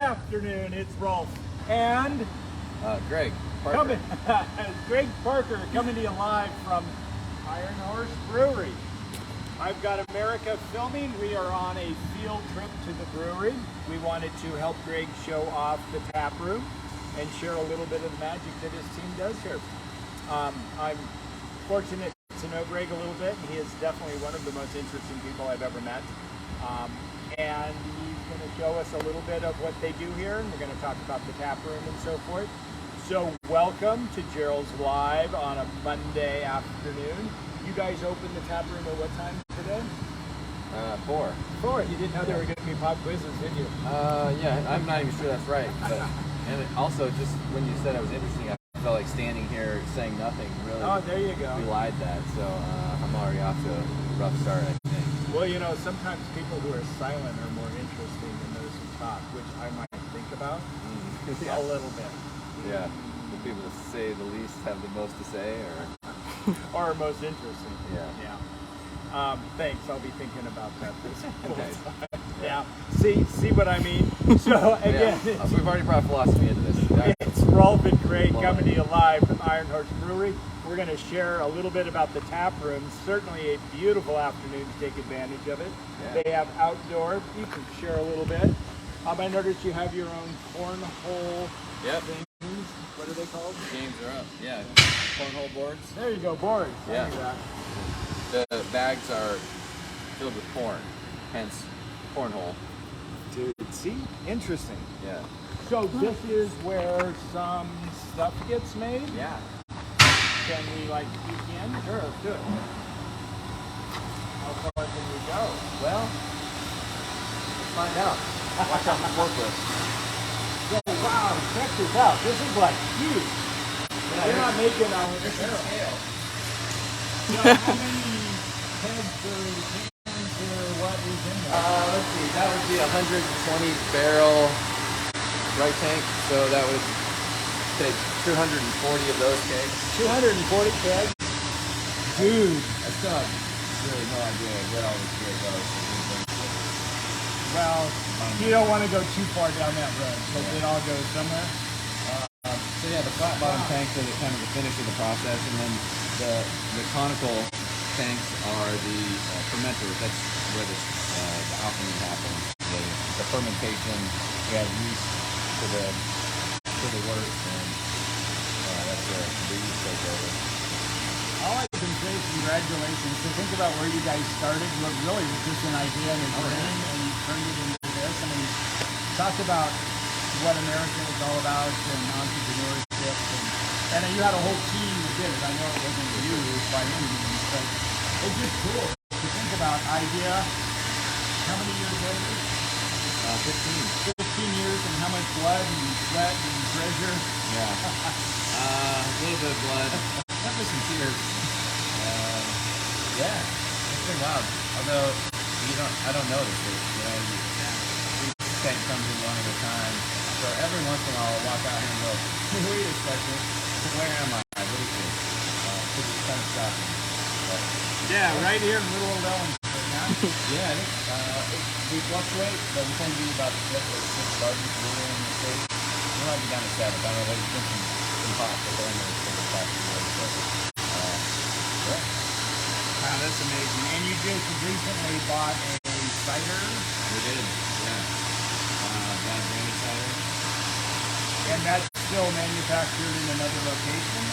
afternoon. It's Rolf and Greg Parker. Greg Parker coming to you live from Iron Horse Brewery. I've got America filming. We are on a field trip to the brewery. We wanted to help Greg show off the tap room and share a little bit of the magic that his team does here. I'm fortunate to know Greg a little bit. He is definitely one of the most interesting people I've ever met. And he's going to show us a little bit of what they do here, and we're going to talk about the tap room and so forth. So welcome to Gerald's Live on a Monday afternoon. You guys opened the tap room at what time today? 4. 4. You didn't know there were going to be pop quizzes, did you? Yeah, I'm not even sure that's right. But, and it also, just when you said it was interesting, I felt like standing here saying nothing really. Oh, there you go. Belied that. So I'm already off to a rough start, I think. Well, you know, sometimes people who are silent are more interesting than those who talk, which I might think about a little bit. Yeah. The people that say the least have the most to say, or are most interesting. Yeah. Thanks. I'll be thinking about that this whole Okay. time. Yeah. See what I mean? So again, yeah. We've already brought philosophy into this. It's Rolf and Greg coming to you live from Iron Horse Brewery. We're going to share a little bit about the tap room. Certainly a beautiful afternoon to take advantage of it. Yeah. They have outdoor. You can share a little bit. I noticed you have your own cornhole things. What are they called? Games are up. Yeah. Cornhole boards. There you go, boards. Yeah. I knew that. The bags are filled with corn, hence cornhole. Dude, see? Interesting. Yeah. So this is where some stuff gets made? Yeah. Can we like peek in? Sure, let's do it. How far can we go? Well, let's find out. Watch out for forklift. So, wow, check this out. This is like huge. Yeah, They're not making our scale. So how many heads or cans or what is in there? Let's see. That would be a 120 barrel right tank. So that would take 240 of those kegs. 240 kegs? Dude. I still have really no idea where all this gear goes. Well, you don't want to go too far down that road because it all goes somewhere. So yeah, the flat bottom tanks are kind of the finish of the process, and then the conical tanks are the fermenters. That's where the alchemy happens. The fermentation. We have yeast to the works, and that's where the yeast takes over. All I can say is congratulations. So think about where you guys started. What really was just an idea and a dream, and you turned it into this. I mean, talked about what America is all about and entrepreneurship, and you had a whole team that did it. I know it wasn't you by any means, but it's just cool to think about idea. How many years later? 15. 15 years, and how much blood and sweat and treasure? Yeah. A little bit of blood. Definitely some tears. Yeah. It's been wild. Although I don't notice it. You know, each tank comes in one at a time. So every once in a while I'll walk out here and go, hey, wait a second. Where am I? What is this? Because it's kind of shocking. But, Yeah, right here in Little Old Ellensburg, huh? yeah, we fluctuate, but we tend to be about 6 gardens in the state. We might be down to 7. I don't know, there's been some pops that are in there for the past few years. But, yeah. Wow, that's amazing. And you just recently bought a cider? We did, yeah. Bad branded cider. And that's still manufactured in another location?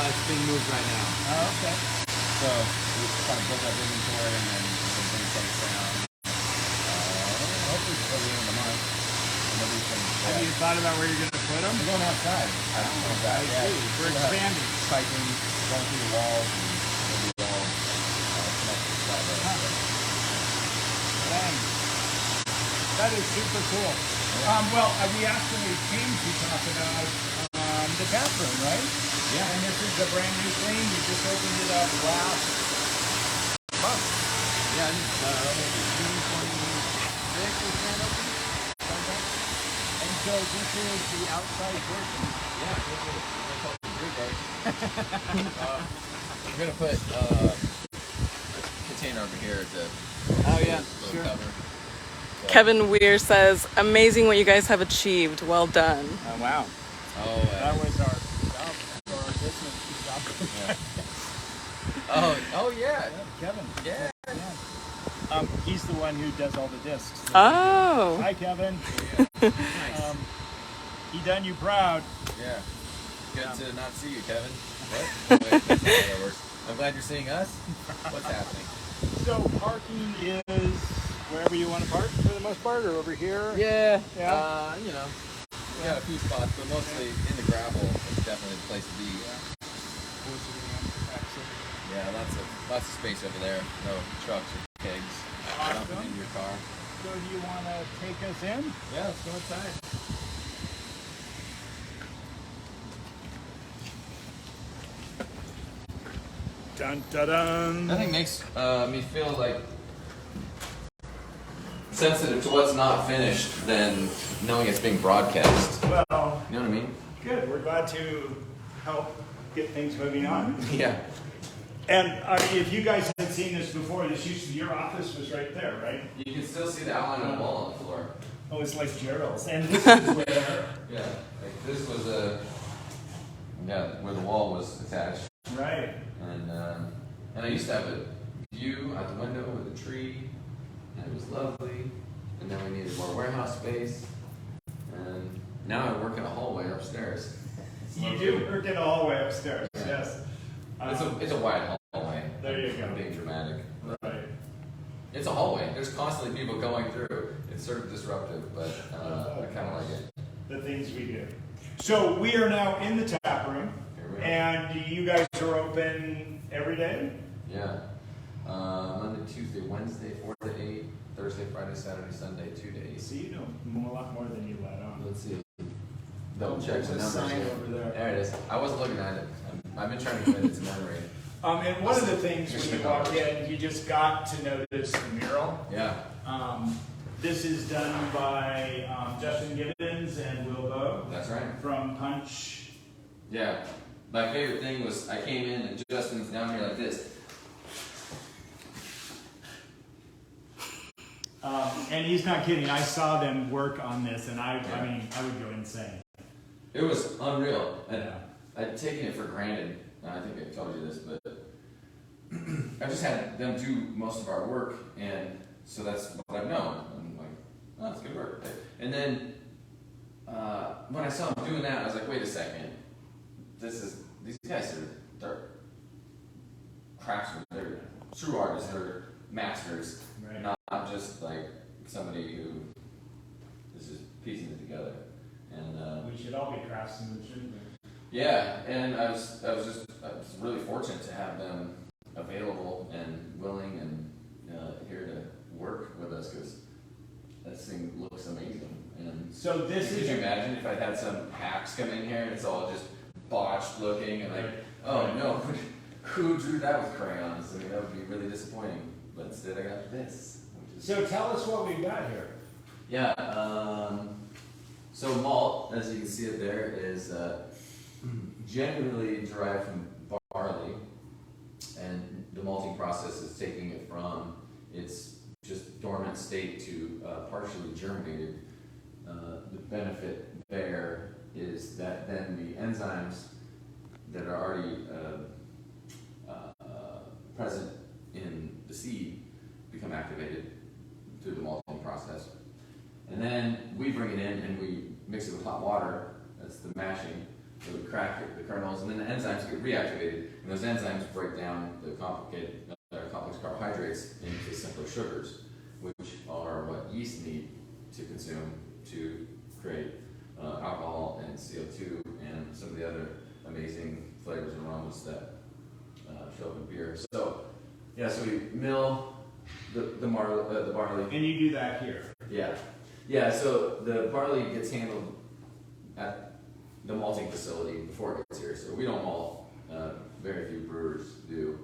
It's being moved right now. Oh, okay. So we kind of built up inventory and then bring things down. Hopefully before the end of the month. Have you thought about where you're going to put them? We're going outside. I see. We're expanding. Piping, going through the walls, and it'll be all connected to that. Dang. That is super cool. Well, we actually came to talk about the tap room, right? Yeah. And this is a brand new thing. You just opened it up last month. Yeah, June 26th was grand opening. And so this is the outside portion. Yeah, this is the brew bag. We're gonna put a container over here to Oh yeah, little sure. cover. Kevin Weir says, amazing what you guys have achieved. Well done. Oh, wow. Oh, That was our job for our business. oh yeah. Kevin. Yeah. He's the one who does all the discs. Oh. Hi, Kevin. Nice. He done you proud. Yeah. Good to not see you, Kevin. What? Wait, that's not how that works. I'm glad you're seeing us. What's happening? So parking is wherever you want to park for the most part, or over here? Yeah. Yeah. You know, we got a few spots, but mostly in the gravel. It's definitely the place to be. Yeah, lots of space over there. No trucks or kegs. Awesome. Dumping into your car. So do you want to take us in? Yeah, let's go inside. Dun dun dun. Nothing makes me feel like sensitive to what's not finished than knowing it's being broadcast. Well, You know what I mean? good. We're glad to help get things moving on. Yeah. And I mean, if you guys had seen this before, this used to be your office was right there, right? You can still see the outline of the wall on the floor. Oh, it's like Gerald's. And this is where, Yeah. Like this was where the wall was attached. right? And I used to have a view out the window with a tree, and it was lovely. And then we needed more warehouse space. And now I work in a hallway upstairs. It's You lovely. do work in a hallway upstairs, Yeah. yes. It's a wide hallway. There you go. I'm being dramatic. Right. It's a hallway. There's constantly people going through. It's sort of disruptive, but I kind of like it. The things we do. So we are now in the tap room, Here we are. and you guys are open every day? Yeah. Monday, Tuesday, Wednesday, 4 to 8. Thursday, Friday, Saturday, Sunday, 2 to 8. So you know a lot more than you let on. Let's see. Double check the There's a numbers sign here. over there. There it is. I wasn't looking at it. I've been trying to commit it to memory. And one of the things when you walk in, you just got to notice the mural. Yeah. This is done by Justin Gibbons and Will Bowe That's right. from Punch. Yeah. My favorite thing was I came in and Justin's down here like this. And he's not kidding. I saw them work on this, and I mean, I would go insane. It was unreal. And Yeah. I'd taken it for granted. I think I told you this, but I just had them do most of our work, and so that's what I've known. I'm like, oh, that's good work. And then when I saw them doing that, I was like, wait a second. These guys they're craftsmen. They're true artists. They're masters, Right. not just like somebody who is just piecing it together. And We should all be craftsmen, shouldn't we? yeah, and I was really fortunate to have them available and willing and here to work with us because this thing looks amazing. And So this could is you imagine if I had some hacks come in here and it's all just botched looking and like, Right. oh no, who drew that with crayons? I mean, that would be really disappointing. But instead, I got this. Which is So tell us what we've got here. yeah. So malt, as you can see it there, is generally derived from barley, and the malting process is taking it from its just dormant state to partially germinated. The benefit there is that then the enzymes that are already present in the seed become activated through the malting process. And then we bring it in and we mix it with hot water. That's the mashing. So we crack it, the kernels, and then the enzymes get reactivated. And those enzymes break down the complex carbohydrates into simpler sugars, which are what yeast need to consume to create alcohol and CO2 and some of the other amazing flavors and aromas that show up in beer. So, yeah, so we mill the barley. And you do that here. Yeah, so the barley gets handled at the malting facility before it gets here. So we don't malt, very few brewers do.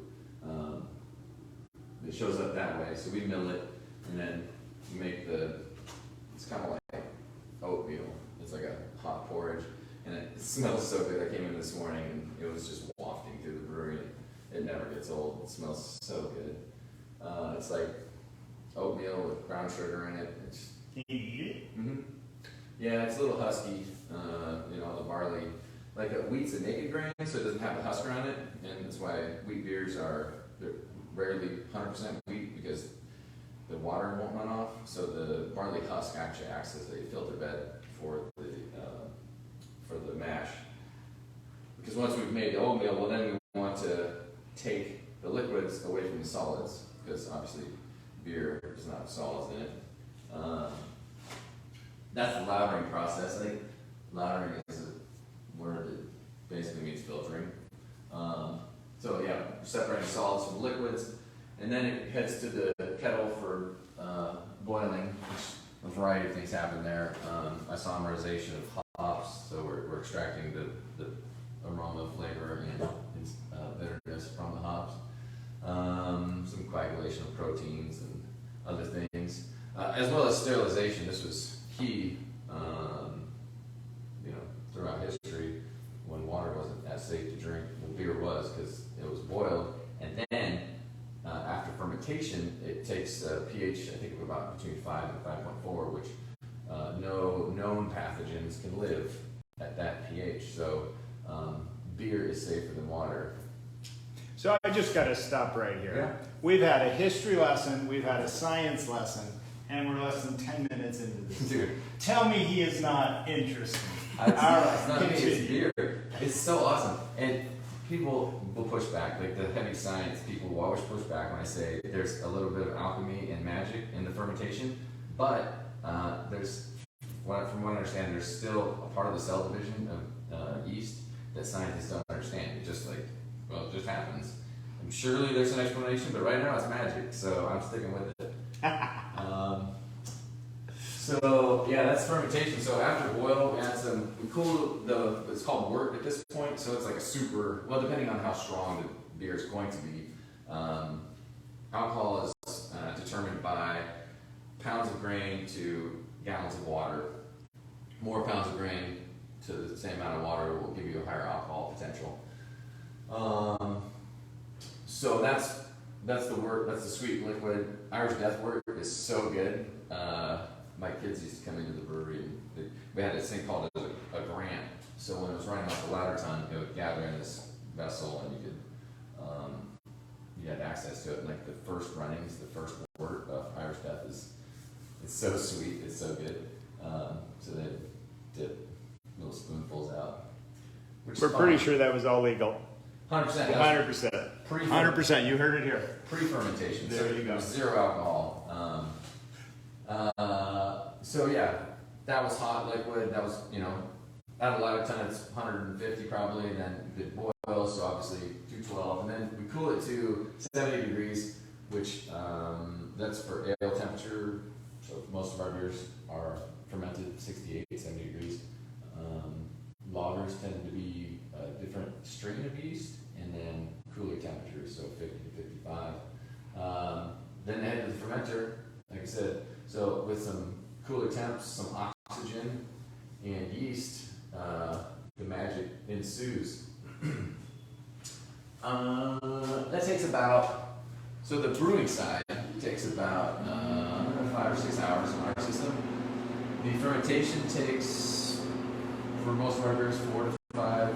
It shows up that way. So we mill it and then make it's kind of like oatmeal. It's like a hot porridge and it smells so good. I came in this morning and it was just wafting through the brewery. It never gets old. It smells so good. It's like oatmeal with brown sugar in it. It's Can you eat it? Mm-hmm. Yeah, it's a little husky. The barley, like wheat's a naked grain, so it doesn't have the husk around it, and that's why wheat beers they're rarely 100% wheat because the water won't run off. So the barley husk actually acts as a filter bed for the mash. Because once we've made the oatmeal, well, then we want to take the liquids away from the solids, because obviously beer does not have solids in it. That's the lautering process. I think lautering is a word that basically means filtering. So yeah, separating solids from liquids, and then it heads to the kettle for boiling, which a variety of things happen there. Isomerization of hops, so we're extracting the aroma, flavor, and bitterness from the hops. Some coagulation of proteins and other things, as well as sterilization. This was key, throughout history when water wasn't as safe to drink. Well, beer was, because it was boiled, and then after fermentation, it takes a pH, I think, of about between 5 and 5.4, which no known pathogens can live at that pH. So beer is safer than water. So I just got to stop right here. Yeah. We've had a history lesson, we've had a science lesson, and we're less than 10 minutes into this. Dude. Tell me he is not interested. It's not me, it's beer. It's so awesome. And people will push back, like the heavy science people will always push back when I say there's a little bit of alchemy and magic in the fermentation, but from what I understand, there's still a part of the cell division of yeast that scientists don't understand. It just it just happens. And surely there's an explanation, but right now it's magic, so I'm sticking with it. So yeah, that's fermentation. So after boil, we cool it's called wort at this point, so it's like a super, well, depending on how strong the beer is going to be. Alcohol is determined by pounds of grain to gallons of water. More pounds of grain to the same amount of water will give you a higher alcohol potential. So that's the wort, that's the sweet liquid. Irish Death Wort is so good. My kids used to come into the brewery, and we had this thing called a grant. So when it was running off the ladder ton, it would gather in this vessel, and you had access to it. And like the first runnings, the first wort of Irish Death it's so sweet, it's so good. So they dip little spoonfuls out. We're pretty sure that was all legal. 100%. 100%. 100%. You heard it here. Pre-fermentation. There so you go. Zero alcohol. So yeah, that was hot liquid. That was, at a ladder ton, it's 150 probably, and then it boils, so obviously 212, and then we cool it to 70 degrees, which that's for ale temperature. So most of our beers are fermented 68, 70 degrees. Lagers tend to be a different strain of yeast, and then cooler temperatures, so 50 to 55. Then head to the fermenter, like I said. So with some cooler temps, some oxygen, and yeast, the magic ensues. That takes about, so the brewing side takes about 5 or 6 hours in our system. The fermentation takes, for most of our beers, 4 to 5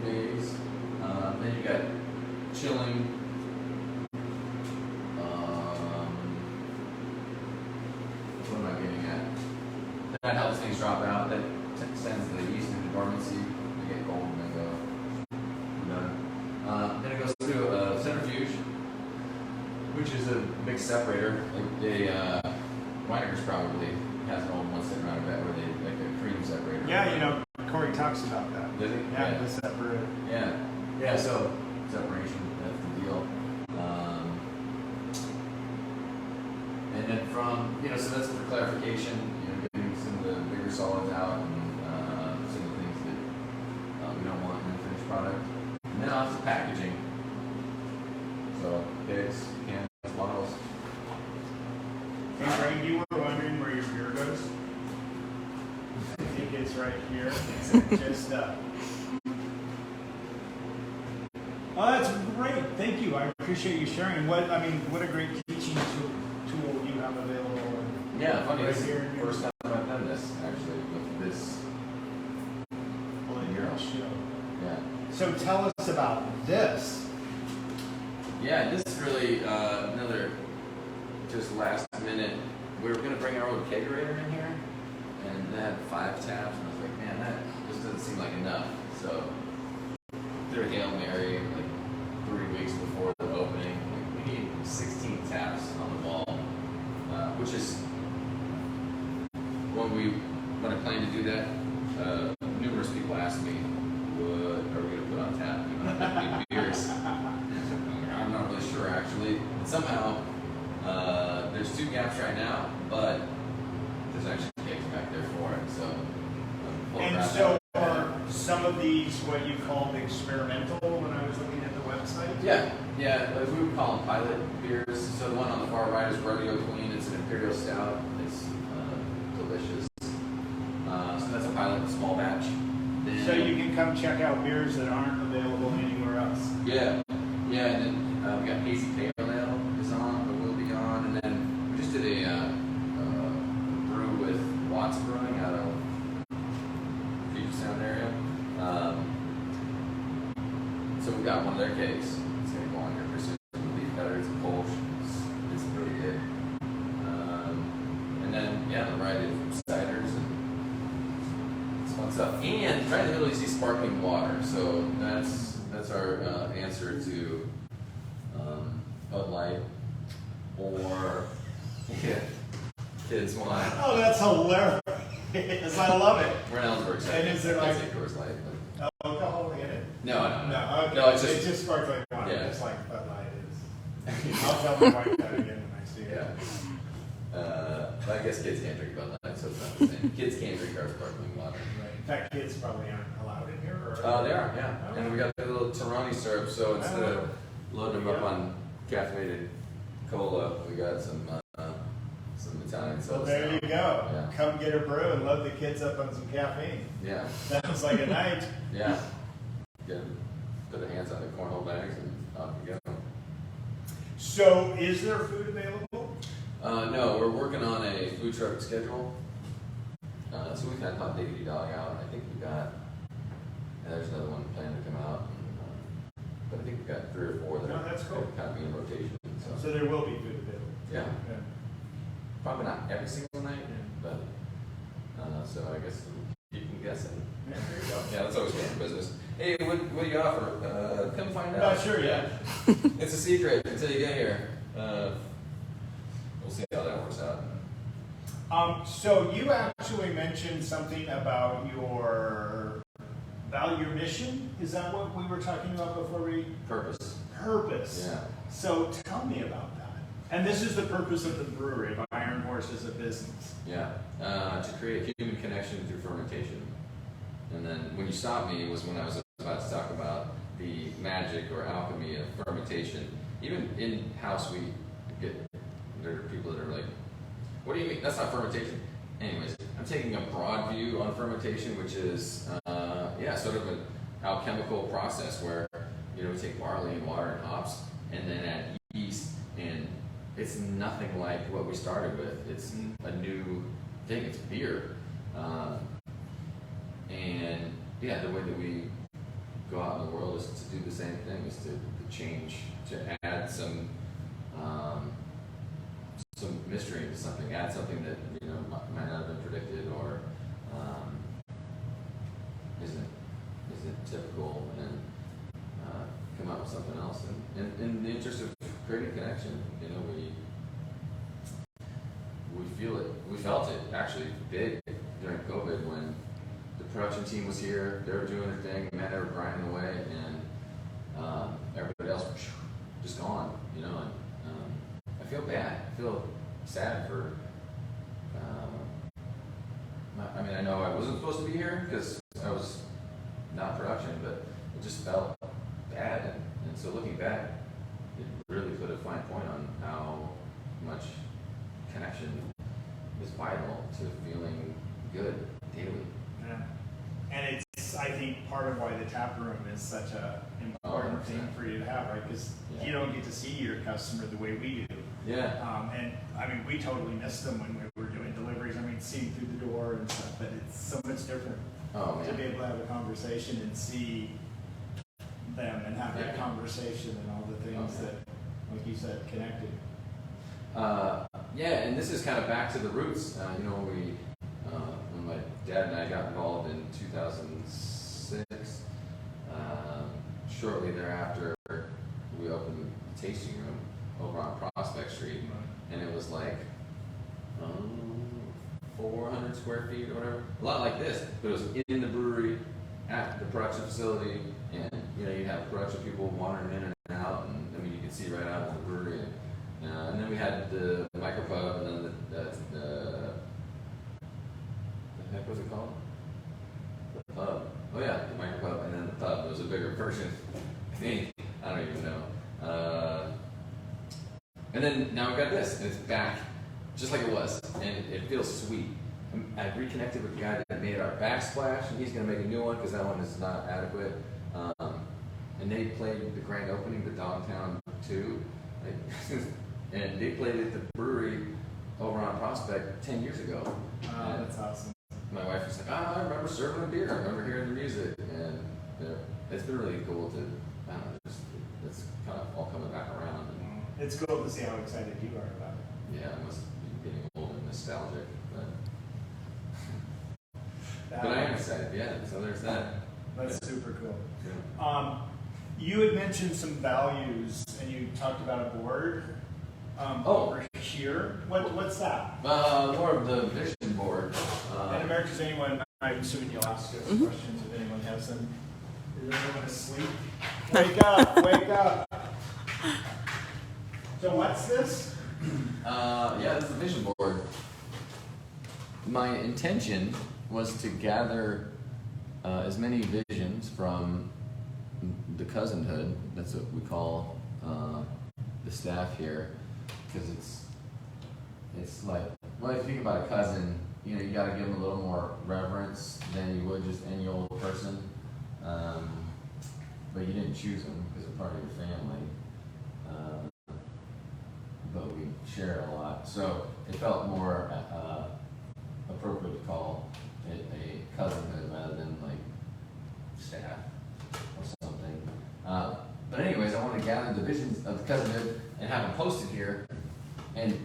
days. Then you got chilling. What am I getting at? That helps things drop out. That sends the yeast into dormancy. They get cold and they go done. Then it goes through a centrifuge, which is a big separator. Weiner's probably has an old one sitting around a bit where they like a cream separator. Yeah, Corey talks about that. Does he? Yeah, the separator. Yeah. So separation, that's the deal. And then from, so that's for clarification, getting some of the bigger solids out and some of the things that we don't want in the finished product. And then on to packaging. So pigs, cans, bottles. Hey, Greg, you were wondering where your beer goes? I think it's right here. Just Oh, that's great. Thank you. I appreciate you sharing. What a great teaching tool you have available. Yeah, funny. Right This is here. the first time I've done this, actually, with this. Well, here I'll show. Yeah. So tell us about this. Yeah, this is really another just last minute. We were gonna bring our old kegerator in here, and they had 5 taps, and I was like, man, that just doesn't seem like enough. So through Hail Mary, like 3 weeks before the opening, like, we need 16 taps on the wall, which is when I planned to do that. Numerous people asked me, "What are we gonna put on tap? You know, how many beers?" I'm not really sure actually. And somehow there's 2 gaps right now, but there's actually kegs back there for it. So. And so are some of these what you called experimental when I was looking at the website? Yeah, like we would call them pilot beers. So the one on the far right is Rodeo Queen. It's an imperial stout. It's delicious. So that's a pilot, small batch. Then, So you can come check out beers that aren't available anywhere else. Yeah, and then we got Hazy Pale Ale is on, or will be on, and then we just did a brew with Watts Brewing out of Puget Sound area. So we got one of their kegs. It's gonna go on here pretty soon. Leaf better. It's a Kolsch. It's really good. And then on the right is ciders and fun stuff. And right in the middle you see sparkling water. So that's our answer to Bud Light or kids wine. Oh, that's hilarious. I love it. We're in Ellensburg, so And is there like Coors Light? But alcohol in it? no. Okay. No, it's It's just just sparkling water, Yeah. just like Bud Light is. I'll tell my wife that again when I see it. But I guess kids can't drink Bud Light, so it's not the same. Kids can't drink our sparkling water. Right. In fact, kids probably aren't allowed in here, or? They are, yeah. Oh. And we got the little Torani syrup, so instead of loading them up on caffeinated cola, we got some Italian So soda. there you go. Yeah. Come get a brew and load the kids up on some caffeine. Yeah, Sounds like a night. yeah. Put the hands on the cornhole bags and off we go. So, is there food available? No, we're working on a food truck schedule. So we've had Hot Diggity Dog out. I think we got, there's another one planned to come out. But I think we've got 3 or 4 that No, that's cool. are kind of be in rotation. So there will be food available. Yeah. Yeah. Probably not every single night, but so I guess you can guess it. Yeah, there you go. Yeah, that's always good business. Hey, what do you offer? Come find out. Not sure yet. It's a secret until you get here. We'll see how that works out. So you actually mentioned something about your value mission. Is that what we were talking about before we? Purpose. Purpose. Yeah. So tell me about that. And this is the purpose of the brewery, of Iron Horse as a business. Yeah. To create a human connection through fermentation. And then when you stopped me was when I was about to talk about the magic or alchemy of fermentation. Even in-house, there are people that are like, what do you mean? That's not fermentation. Anyways, I'm taking a broad view on fermentation, which is, sort of an alchemical process where, we take barley and water and hops and then add yeast, and it's nothing like what we started with. It's a new thing. It's beer. The way that we go out in the world is to do the same thing, is to change, to add some mystery into something, add something that might not have been predicted or isn't typical, and come out with something else. And in the interest of creating connection, we felt it actually big during COVID when the production team was here. They were doing their thing, man, they were grinding away, and everybody else just gone, and I feel bad. I feel sad for. I know I wasn't supposed to be here because I was not production, but it just felt bad. And so looking back, it really put a fine point on how much connection is vital to feeling good daily. Yeah. And it's, I think, part of why the tap room is such a important 100%. thing for you to have, right? Because you don't get to see your customer the way we do. Yeah. And I mean, we totally missed them when we were doing mean, seeing through the door and stuff, but it's so much different Oh to be man. able to have a conversation and see them and have that conversation and all the things that, like you said, connected. Yeah, and this is kind of back to the roots. You know, when my dad and I got involved in 2006, shortly thereafter, we opened a tasting room over on Prospect Street, and it was like 400 square feet or whatever. A lot like this, but it was in the brewery, at the production facility, and you know, you have production people wandering in and out, and I mean, you can see right out of the brewery. And then we had the micropub, and then the heck was it called? The pub. Oh yeah, the micropub, and then the pub. It was a bigger version. I think. I don't even know. And then now we got this, and it's back, just like it was, and it feels sweet. I've reconnected with the guy that made our backsplash, and he's going to make a new one because that one is not adequate. And they played the grand opening, the Dogtown 2. And they played at the brewery over on Prospect 10 years ago. Oh, that's awesome. My wife was like, I remember serving a beer, I remember hearing the music. And it's been really cool to, I don't know, it's kind of all coming back around. And, it's cool to see how excited you are about it. yeah, I must be getting old and nostalgic. But I am excited, yeah, so there's that. That's super cool. Yeah. You had mentioned some values, and you talked about a board over here. What's that? More of the vision board. And America's anyone, I'm assuming you'll ask us questions if anyone has them. Is everyone asleep? Wake up, wake up. So what's this? Yeah, this is a vision board. My intention was to gather as many visions from the cousinhood, that's what we call the staff here, because it's like, well, if you think about a cousin, you know, you got to give them a little more reverence than you would just any old person, but you didn't choose them because they're part of your family, but we share a lot, so it felt more appropriate to call it a cousinhood rather than like staff or something. But anyways, I want to gather the visions of the cousinhood and have them posted here. And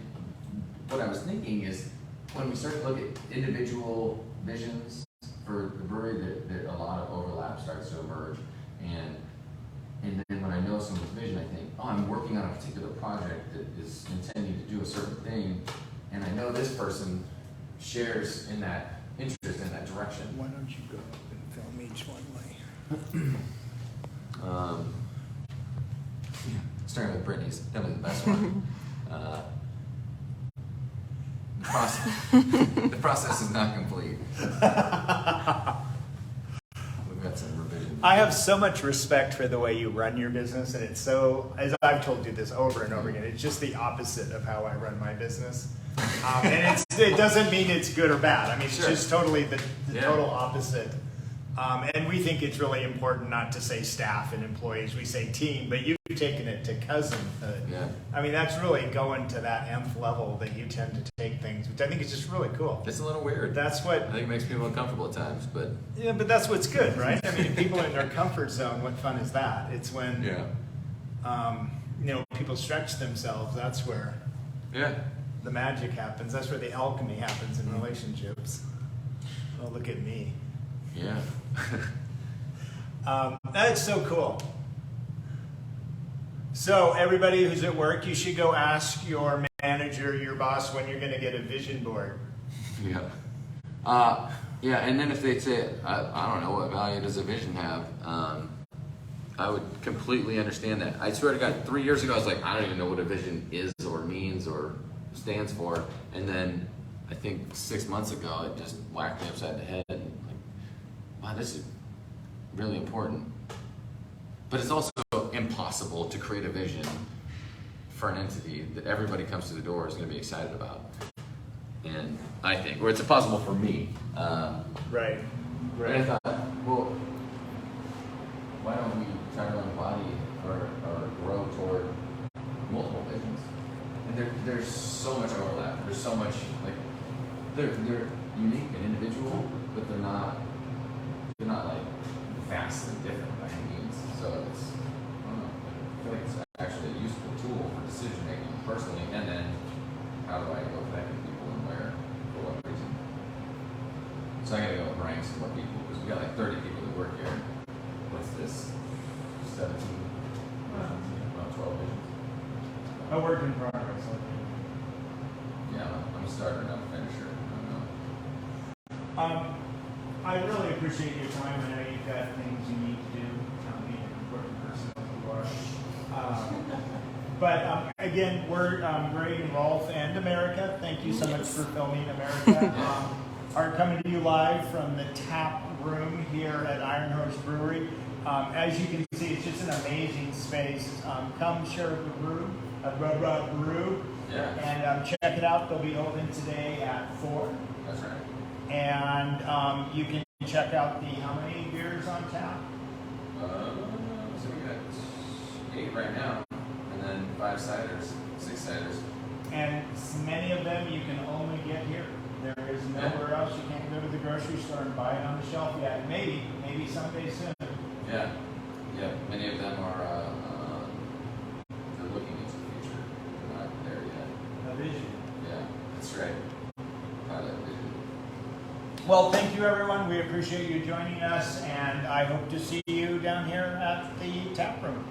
what I was thinking is, when we start to look at individual visions for the brewery, that a lot of overlap starts to emerge. And then when I know someone's vision, I think, oh, I'm working on a particular project that is intending to do a certain thing, and I know this person shares in that interest in that direction. Why don't you go up and film each one, Starting with Brittany's, definitely the best one. The process is not complete. We've got some revisions. I have so much respect for the way you run your business, and it's so, as I've told you this over and over again, it's just the opposite of how I run my business. And it doesn't mean it's good or bad. I mean, it's just totally the total opposite. And we think it's really important not to say staff and employees. We say team, but you've taken it to cousinhood. Yeah. I mean, that's really going to that nth level that you tend to take things, which I think is just really cool. It's a little weird. That's what... I think it makes people uncomfortable at times, but... Yeah, but that's what's good, right? I mean, people in their comfort zone, what fun is that? It's when, you know, people stretch themselves. That's where the magic happens. That's where the alchemy happens in relationships. Oh, look at me. Yeah. That's so cool. So everybody who's at work, you should go ask your manager, your boss, when you're going to get a vision board. Yeah. Yeah, and then if they say, I don't know, what value does a vision have? I would completely understand that. I swear to God, 3 years ago, I was like, I don't even know what a vision is or means or stands for. And then I think 6 months ago, it just whacked me upside the head. And like, wow, this is really important. But it's also impossible to create a vision for an entity that everybody comes to the door is going to be excited about. And I think, or it's impossible for me. Right. And I thought, well, why don't we try to embody or grow toward multiple visions? And there's so much overlap. There's so much, like, they're unique and individual, but they're not like vastly different by any means. So it's, I don't know, I feel like it's actually a useful tool for decision making personally, and then how do I go connect with people and where, for what reason. So I gotta go rank some more people, because we got like 30 people that work here. What's this? 17? About 12 visions. A work in progress. Yeah, I'm a starter, not a finisher. I don't know. I really appreciate your time. I know you've got things you need to do. Being an important person as you are. But again, we're Greg and Rolf and America. Thank you so much for filming America. Are coming to you live from the tap room here at Iron Horse Brewery. As you can see, it's just an amazing space. Come share the brew, brew, Yeah. and check it out. They'll be open today at 4. That's right. And you can check out how many beers on tap? So we got 8 right now, and then 5 ciders, 6 ciders. And many of them you can only get here. There is nowhere else. You can't go to the grocery store and buy it on the shelf yet. Maybe someday soon. Yeah, many of them are, they're looking into the future. They're not there yet. A vision. Yeah, that's right. Pilot vision. Well, thank you, everyone. We appreciate you joining us, and I hope to see you down here at the tap room.